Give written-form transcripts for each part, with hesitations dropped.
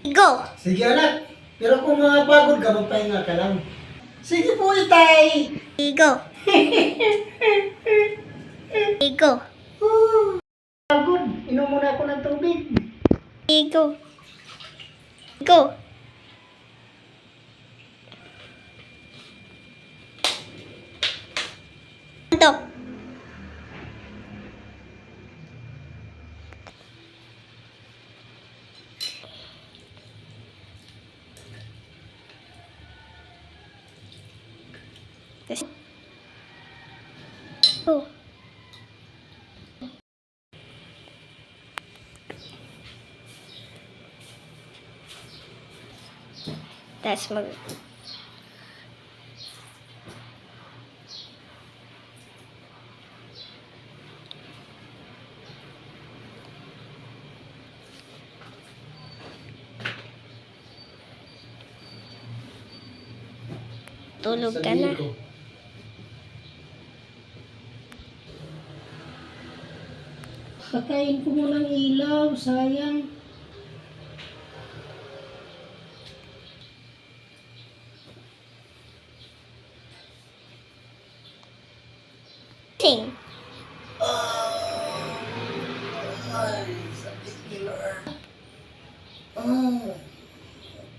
Go! Sige anak, pero kung mapagod ka, magpahinga ka lang. Sige po, itay! Go! Go! Pagod, inom muna ako ng tubig. Go! Go! Stop! Go! That's mag... Tulog ka na. Patayin ko muna ng ilaw, sayang. Sing. Ay, sakit ni Lord.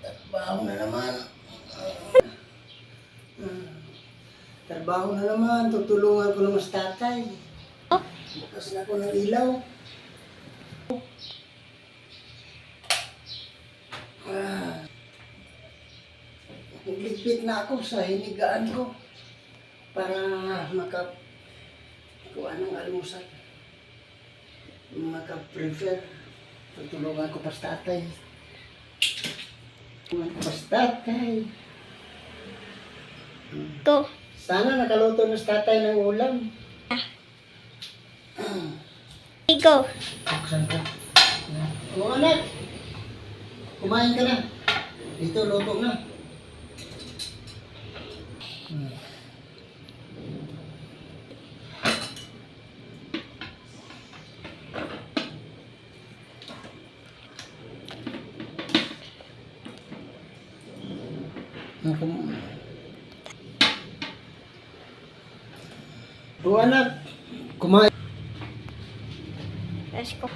Trabaho na naman. Trabaho na naman, tutulungan ko naman sa tatay. Oh, Bukas na ako ng ilaw. Nagligpit na ako sa hinigaan ko para makakuha ng almusal. Maka-prefer. Tutulungan ko pa sa tatay. Tutulungan ko pa sa tatay. go. Sana nakaluto na sa tatay ng ulam. Go. Buksan ko. O anak, kumain ka na. Dito, luto na. O anak, kumain. Let's go.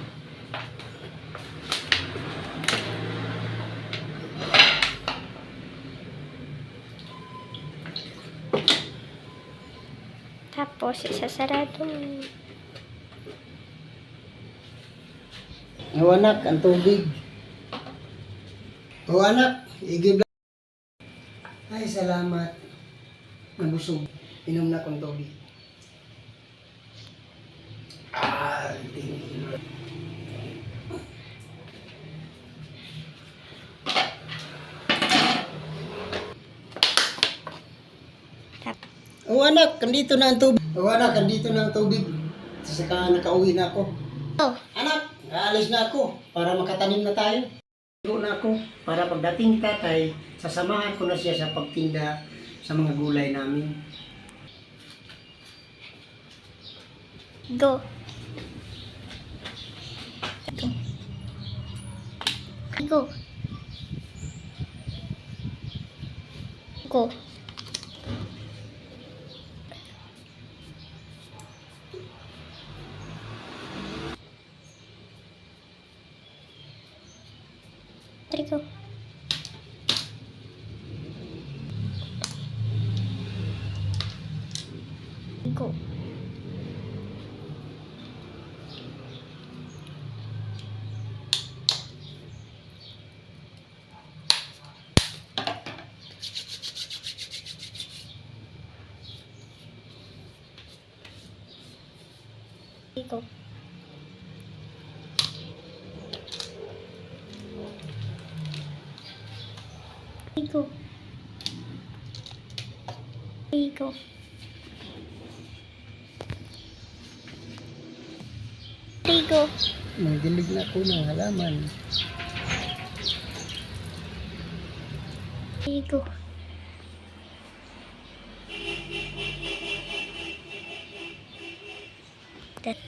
Tapos, isasarado mo. O anak, ang tubig. O anak, igib lang. Ay, salamat. Nabusog. Inom na akong tubig. Tingin. O anak, andito na ang tubig. O anak, andito na ang tubig. Saka nakauwi na ako. Oh, Anak, aalis na ako para makatanim na tayo. Tulo na ako para pagdating tatay, sasamahan ko na siya sa pagtinda sa mga gulay namin. go. Go. Go. There you go. Go. Go. Go. Go. Go. Nagdilig na ako ng halaman. Go. That.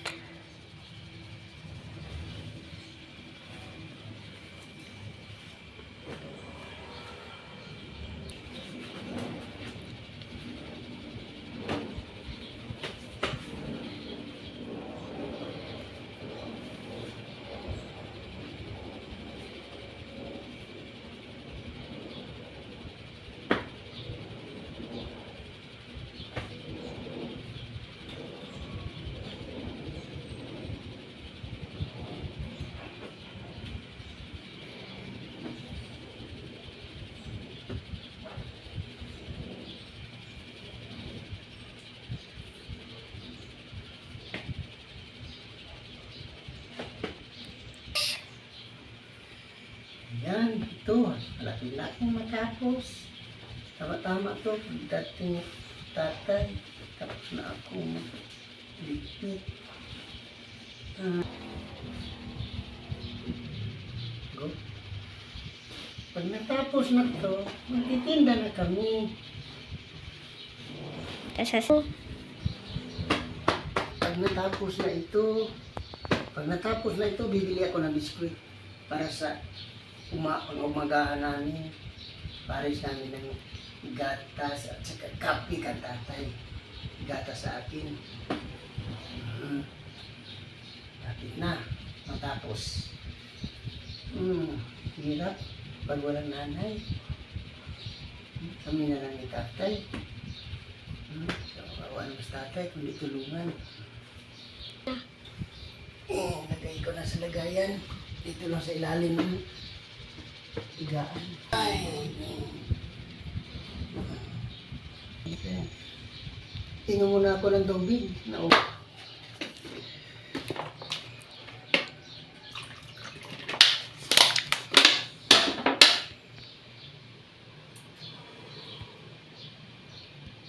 to. Malaki-laking matapos. Tama-tama to. Dating tatay. Tapos na ako magligpit. Go. Pag natapos na to, magtitinda na kami. Kasasu. Pag natapos na ito, bibili ako ng biskwit para sa umagahan namin. Pares namin ng gatas at saka kape ka tatay. Gatas sa akin. Lapit na. Matapos. Hirap. Pag walang nanay. Kami na lang ni tatay. Kawawa naman sa tatay, kundi tulungan. Lagay ko na sa lagayan. Dito lang sa ilalim ng higaan. Tingnan muna ako ng tubig.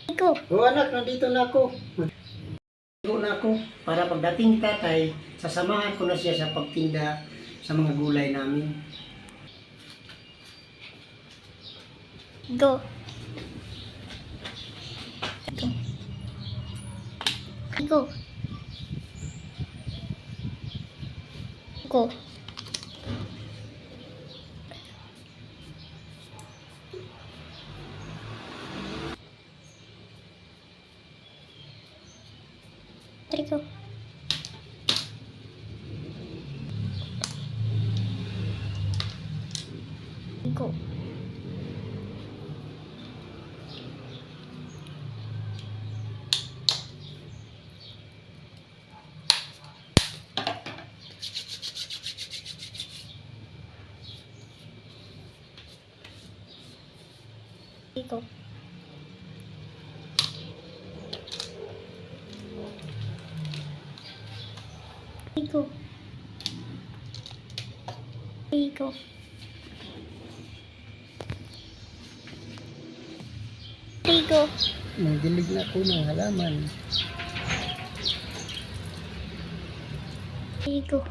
Rigo. Oh anak, nandito na ako. Nandito na ako para pagdating tatay, sasamahan ko na siya sa pagtinda sa mga gulay namin. Go. Go. Go. Rigo. Go. Rigo. Rigo. Rigo. Rigo. Nagdilig na ako ng halaman. Rigo.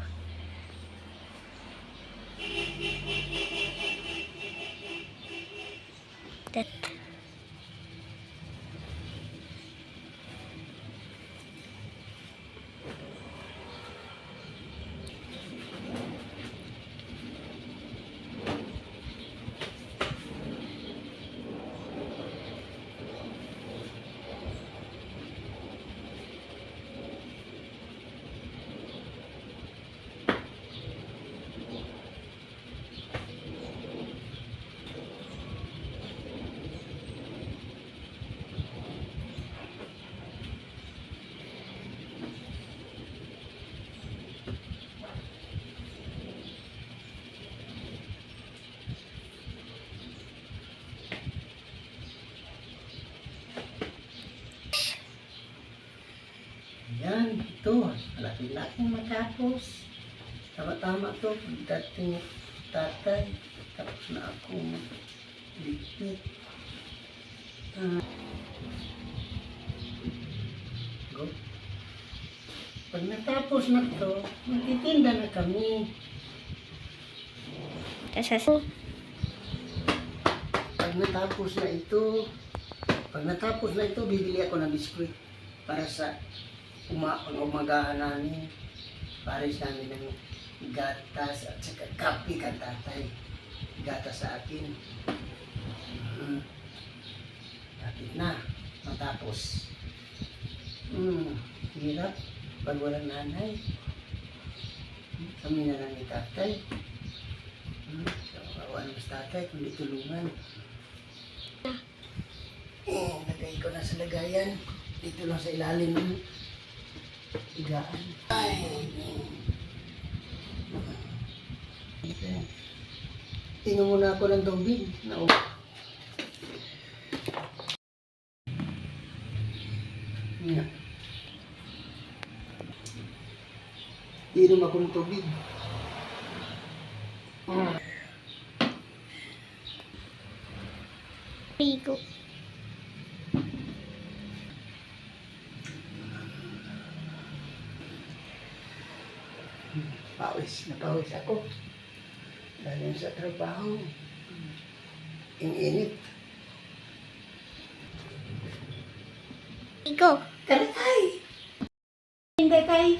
That. Yan, ito. Malaki-laking matapos. Tama-tama to. Dating tatay. Tapos na ako magligpit. Go. Pag natapos na to, magtitinda na kami. Kasasu. Pag natapos na ito, bibili ako ng biskwit para sa umagahan namin. Pares namin ng gatas at saka kape ka tatay. Gatas sa akin. Lapit na. Matapos. Hirap. Pag walang nanay. Kami na lang ni tatay. Kawawa naman sa tatay, kundi tulungan. Lagay ko na sa lagayan. Dito lang sa ilalim ng higaan. Tingnan muna ako ng tubig. Yeah. Inom ako ng tubig. Rigo. Napawis ako. Dahil sa trabaho. Init. Rigo. Tara tay! Hindi tay!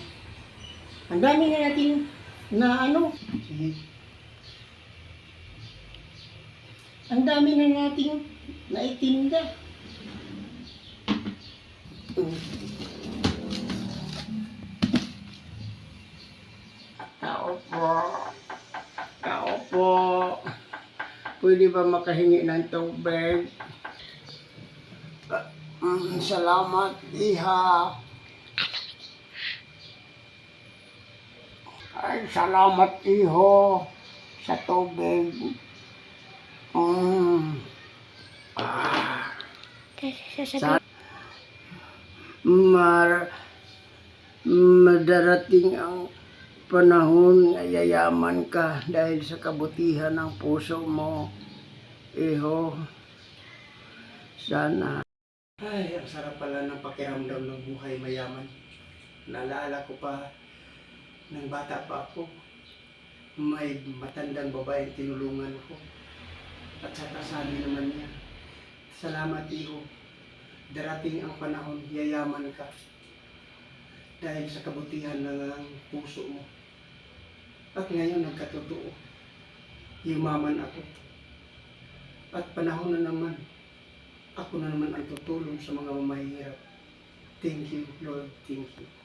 Ang dami na natin na ano. Sige. Ang dami na natin naitinda. Tao po. Tao po. Pwede ba makahingi ng tubig? Salamat, iha. Ay, salamat, iho. Sa tubig. Sasabihin. Madarating ang panahon na yayaman ka dahil sa kabutihan ng puso mo, iho. Sana. Ay, ang sarap pala ng pakiramdam ng buhay mayaman. Naalala ko pa, nang bata pa ako, may matandang babaeng tinulungan ko. At saka sabi naman niya, salamat iho, darating ang panahon, yayaman ka. Dahil sa kabutihan ng puso mo. At ngayon nagkatotoo, yumaman ako. At panahon na naman, ako na naman ang tutulong sa mga mamahirap. Thank you, Lord. Thank you.